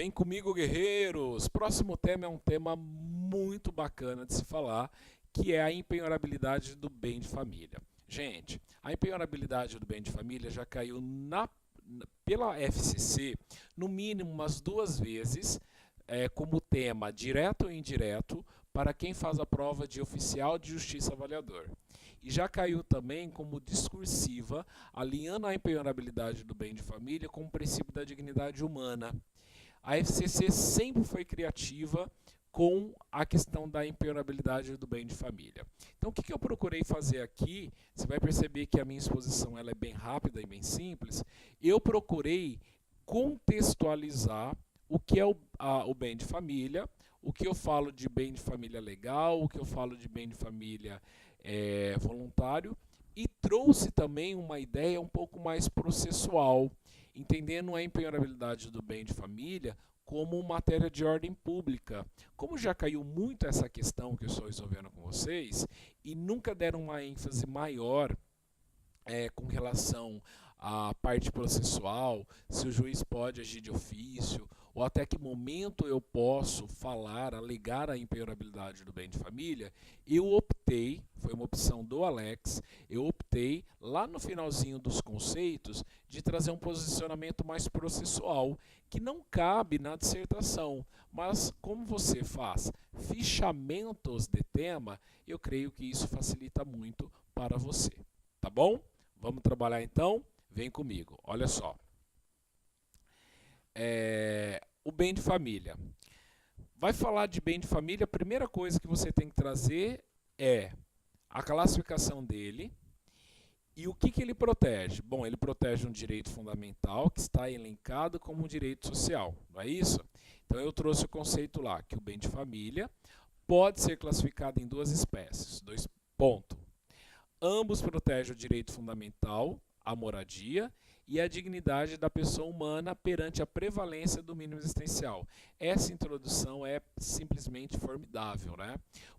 Vem comigo, guerreiros! Próximo tema é um tema muito bacana de se falar, que é a empenhorabilidade do bem de família. Gente, a empenhorabilidade do bem de família já caiu pela FCC no mínimo umas 2 vezes, como tema direto ou indireto para quem faz a prova de oficial de justiça avaliador. E já caiu também como discursiva, alinhando a empenhorabilidade do bem de família com o princípio da dignidade humana. A FCC sempre foi criativa com a questão da empenhorabilidade do bem de família. Então, o que eu procurei fazer aqui, você vai perceber que a minha exposição ela é bem rápida e bem simples. Eu procurei contextualizar o que é o bem de família, o que eu falo de bem de família legal, o que eu falo de bem de família voluntário, e trouxe também uma ideia um pouco mais processual, entendendo a empenhorabilidade do bem de família como matéria de ordem pública. Como já caiu muito essa questão que eu estou resolvendo com vocês, e nunca deram uma ênfase maior com relação à parte processual, se o juiz pode agir de ofício, ou até que momento eu posso falar, alegar a empenhorabilidade do bem de família, eu optei, foi uma opção do Alex, eu optei lá no finalzinho dos conceitos de trazer um posicionamento mais processual, que não cabe na dissertação, mas como você faz fichamentos de tema, eu creio que isso facilita muito para você, tá bom? Vamos trabalhar então? Vem comigo, olha só. O bem de família. Vai falar de bem de família, a primeira coisa que você tem que trazer é a classificação dele e o que ele protege. Bom, ele protege um direito fundamental que está elencado como um direito social, não é isso? Então eu trouxe o conceito lá, que o bem de família pode ser classificado em 2 espécies. 2 pontos. Ambos protegem o direito fundamental, a moradia, e a dignidade da pessoa humana perante a prevalência do mínimo existencial. Essa introdução é simplesmente formidável, né?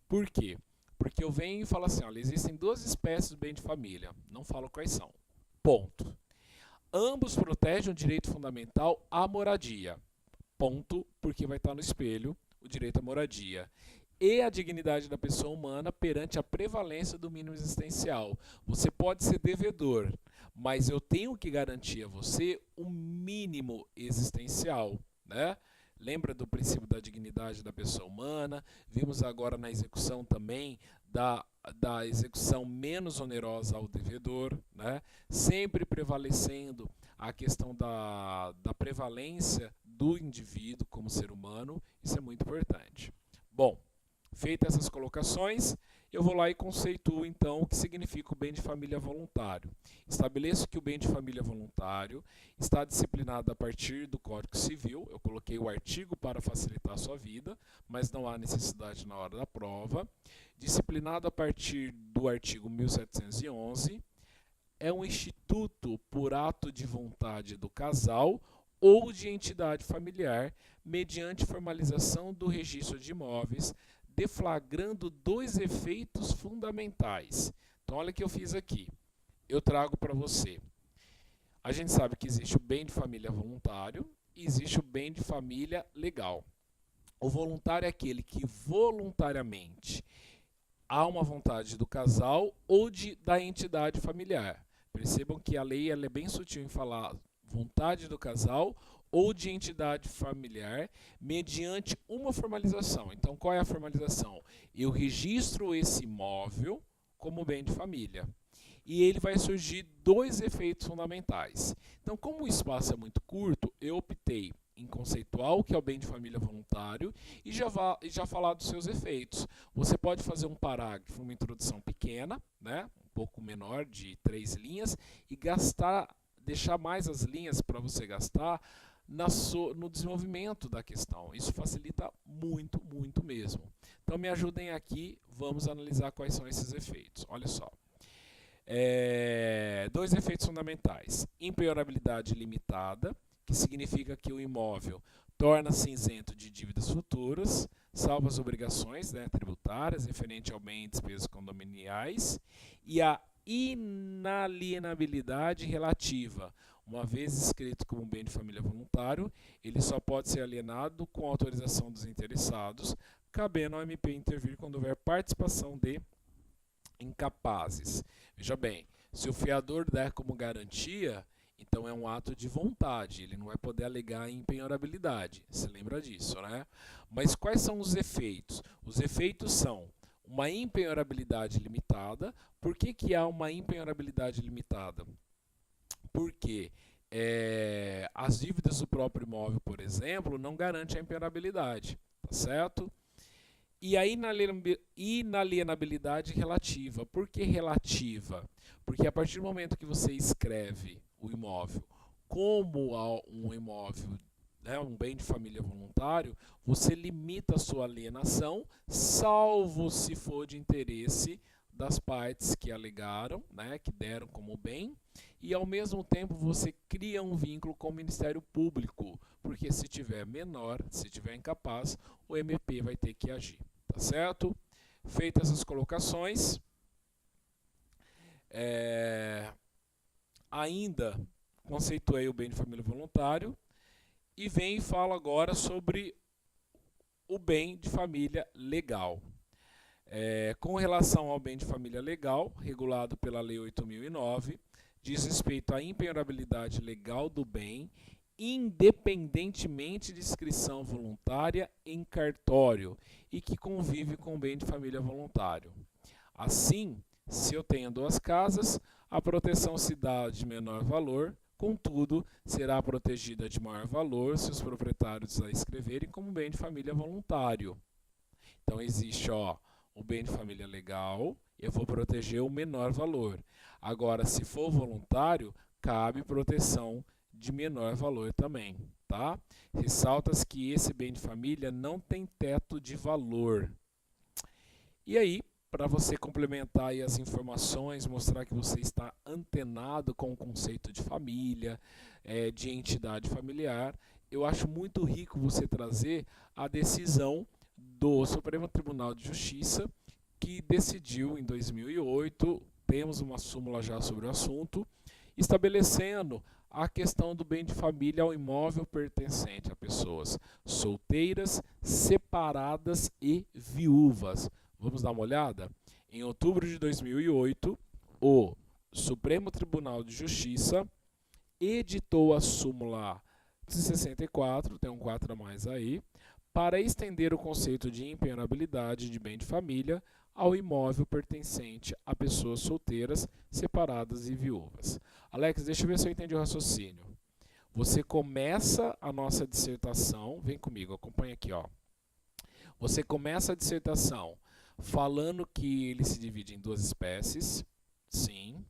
Por quê? Porque eu venho e falo assim, olha, existem 2 espécies do bem de família, não falo quais são. Ponto. Ambos protegem o direito fundamental à moradia. Ponto, porque vai estar no espelho o direito à moradia. E a dignidade da pessoa humana perante a prevalência do mínimo existencial. Você pode ser devedor, mas eu tenho que garantir a você um mínimo existencial, né? Lembra do princípio da dignidade da pessoa humana? Vimos agora na execução também da execução menos onerosa ao devedor, né? Sempre prevalecendo a questão da prevalência do indivíduo como ser humano. Isso é muito importante. Bom, feitas essas colocações, eu vou lá e conceituo então o que significa o bem de família voluntário. Estabeleço que o bem de família voluntário está disciplinado a partir do Código Civil. Eu coloquei o artigo para facilitar a sua vida, mas não há necessidade na hora da prova. Disciplinado a partir do artigo 1711, é um instituto por ato de vontade do casal ou de entidade familiar, mediante formalização do registro de imóveis, deflagrando 2 efeitos fundamentais. Então, olha o que eu fiz aqui. Eu trago para você. A gente sabe que existe o bem de família voluntário e existe o bem de família legal. O voluntário é aquele que voluntariamente há uma vontade do casal ou da entidade familiar. Percebam que a lei ela é bem sutil em falar vontade do casal ou de entidade familiar, mediante uma formalização. Então, qual é a formalização? Eu registro esse imóvel como bem de família. E ele vai surgir 2 efeitos fundamentais. Então, como o espaço é muito curto, eu optei em conceituar o que é o bem de família voluntário e já falar dos seus efeitos. Você pode fazer um parágrafo, uma introdução pequena, né, um pouco menor, de 3 linhas, e deixar mais as linhas para você gastar no desenvolvimento da questão. Isso facilita muito, muito mesmo. Então me ajudem aqui, vamos analisar quais são esses efeitos. Olha só. 2 efeitos fundamentais. Empenhorabilidade limitada, que significa que o imóvel torna-se isento de dívidas futuras, salvo as obrigações, né, tributárias referente ao bem e despesas condominiais, e a inalienabilidade relativa, Uma vez inscrito como bem de família voluntário, ele só pode ser alienado com autorização dos interessados, cabendo ao MP intervir quando houver participação de incapazes. Veja bem, se o fiador der como garantia, então é um ato de vontade, ele não vai poder alegar impenhorabilidade. Você lembra disso, né? Mas quais são os efeitos? Os efeitos são uma impenhorabilidade limitada. Por que há uma impenhorabilidade limitada? Porque as dívidas do próprio imóvel, por exemplo, não garantem a impenhorabilidade, tá certo? E a inalienabilidade relativa. Por que relativa? Porque a partir do momento que você escreve o imóvel como um imóvel, né, um bem de família voluntário, você limita a sua alienação, salvo se for de interesse das partes que alegaram, né, que deram como bem, e ao mesmo tempo você cria um vínculo com o Ministério Público, porque se tiver menor, se tiver incapaz, o MP vai ter que agir, tá certo? Feitas essas colocações, ainda conceituei o bem de família voluntário e venho e falo agora sobre o bem de família legal. Com relação ao bem de família legal, regulado pela Lei 8.009, diz respeito à impenhorabilidade legal do bem, independentemente de inscrição voluntária em cartório e que convive com o bem de família voluntário. Assim, se eu tenho 2 casas, a proteção se dá de menor valor, contudo, será protegida de maior valor se os proprietários a escreverem como bem de família voluntário. Então, existe o bem de família legal, eu vou proteger o menor valor. Agora, se for voluntário, cabe proteção de menor valor também, tá? Ressalta-se que esse bem de família não tem teto de valor. E aí, para você complementar aí as informações, mostrar que você está antenado com o conceito de família, de entidade familiar, eu acho muito rico você trazer a decisão do Supremo Tribunal de Justiça, que decidiu em 2008, temos uma súmula já sobre o assunto, estabelecendo a questão do bem de família ao imóvel pertencente a pessoas solteiras, separadas e viúvas. Vamos dar uma olhada? Em outubro de 2008, o Supremo Tribunal de Justiça editou a súmula 64, tem um 4 a mais aí, para estender o conceito de impenhorabilidade de bem de família ao imóvel pertencente a pessoas solteiras, separadas e viúvas. Alex, deixa eu ver se eu entendi o raciocínio. Você começa a nossa dissertação, vem comigo, acompanha aqui, ó. Você começa a dissertação falando que ele se divide em 2 espécies, sim.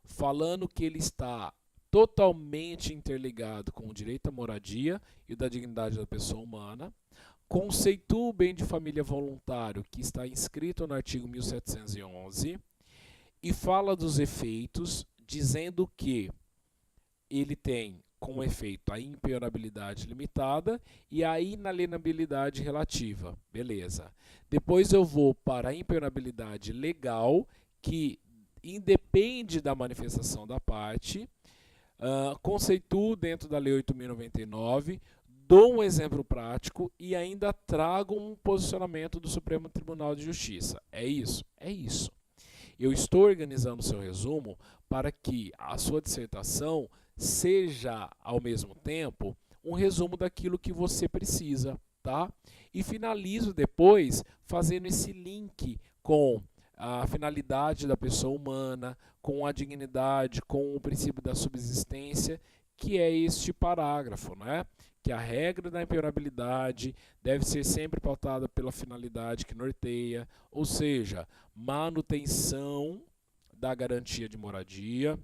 Falando que ele está totalmente interligado com o direito à moradia e da dignidade da pessoa humana. Conceitua o bem de família voluntário, que está inscrito no artigo 1711, e fala dos efeitos, dizendo que ele tem como efeito a impenhorabilidade limitada e a inalienabilidade relativa. Beleza. Depois eu vou para a impenhorabilidade legal, que independe da manifestação da parte. Conceituo dentro da Lei 8.099, dou um exemplo prático e ainda trago um posicionamento do Supremo Tribunal de Justiça. É isso? É isso. Eu estou organizando o seu resumo para que a sua dissertação seja, ao mesmo tempo, um resumo daquilo que você precisa, tá? E finalizo depois fazendo esse link com a finalidade da pessoa humana, com a dignidade, com o princípio da subsistência, que é este parágrafo, né? Que a regra da impenhorabilidade deve ser sempre pautada pela finalidade que norteia, ou seja, manutenção da garantia de moradia,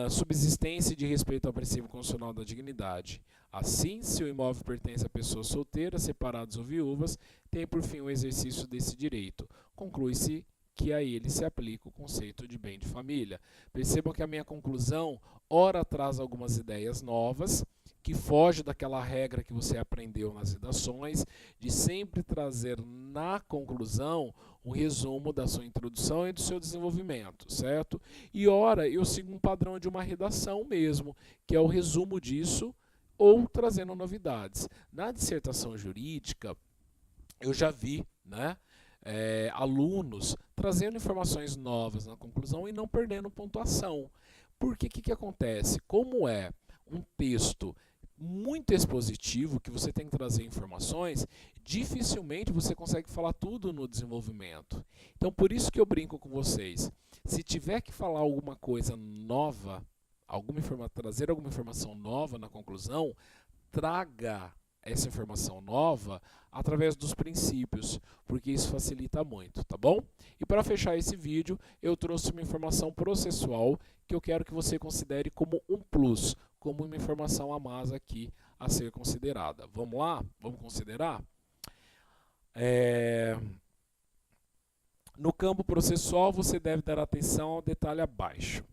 subsistência de respeito ao princípio constitucional da dignidade. Assim, se o imóvel pertence a pessoas solteiras, separadas ou viúvas, tem por fim o exercício desse direito. Conclui-se que a ele se aplica o conceito de bem de família. Percebam que a minha conclusão, ora traz algumas ideias novas que foge daquela regra que você aprendeu nas redações, de sempre trazer na conclusão um resumo da sua introdução e do seu desenvolvimento, certo? E ora, eu sigo um padrão de uma redação mesmo, que é o resumo disso ou trazendo novidades. Na dissertação jurídica, eu já vi, né, alunos trazendo informações novas na conclusão e não perdendo pontuação. Porque o que acontece? Como é um texto muito expositivo, que você tem que trazer informações, dificilmente você consegue falar tudo no desenvolvimento. Então, por isso que eu brinco com vocês. Se tiver que falar alguma coisa nova, trazer alguma informação nova na conclusão, traga essa informação nova através dos princípios, porque isso facilita muito, tá bom? E para fechar esse vídeo, eu trouxe uma informação processual que eu quero que você considere como um plus, como uma informação a mais aqui a ser considerada. Vamos lá? Vamos considerar? No campo processual, você deve dar atenção ao detalhe abaixo.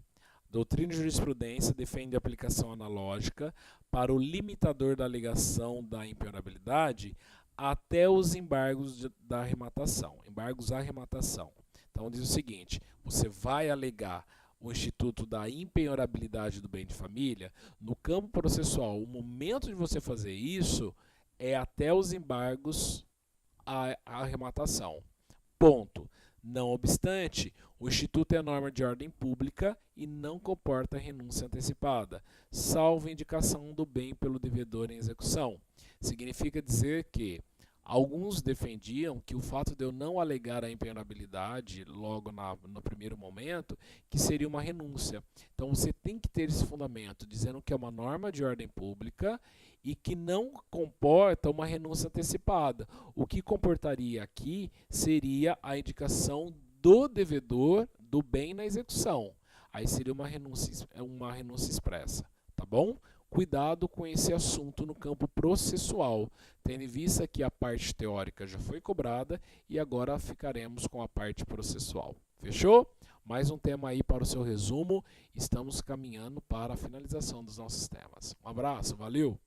Doutrina e jurisprudência defende a aplicação analógica para o limitador da alegação da impenhorabilidade até os embargos da arrematação, embargos à arrematação. Então diz o seguinte, você vai alegar o instituto da impenhorabilidade do bem de família, no campo processual, o momento de você fazer isso é até os embargos à arrematação. Ponto. Não obstante, o Instituto é norma de ordem pública e não comporta renúncia antecipada, salvo indicação do bem pelo devedor em execução. Significa dizer que alguns defendiam que o fato de eu não alegar a impenhorabilidade logo no primeiro momento, que seria uma renúncia. Então você tem que ter esse fundamento, dizendo que é uma norma de ordem pública e que não comporta uma renúncia antecipada. O que comportaria aqui seria a indicação do devedor do bem na execução. Aí seria uma renúncia expressa, tá bom? Cuidado com esse assunto no campo processual, tendo em vista que a parte teórica já foi cobrada e agora ficaremos com a parte processual. Fechou? Mais um tema aí para o seu resumo. Estamos caminhando para a finalização dos nossos temas. Um abraço, valeu!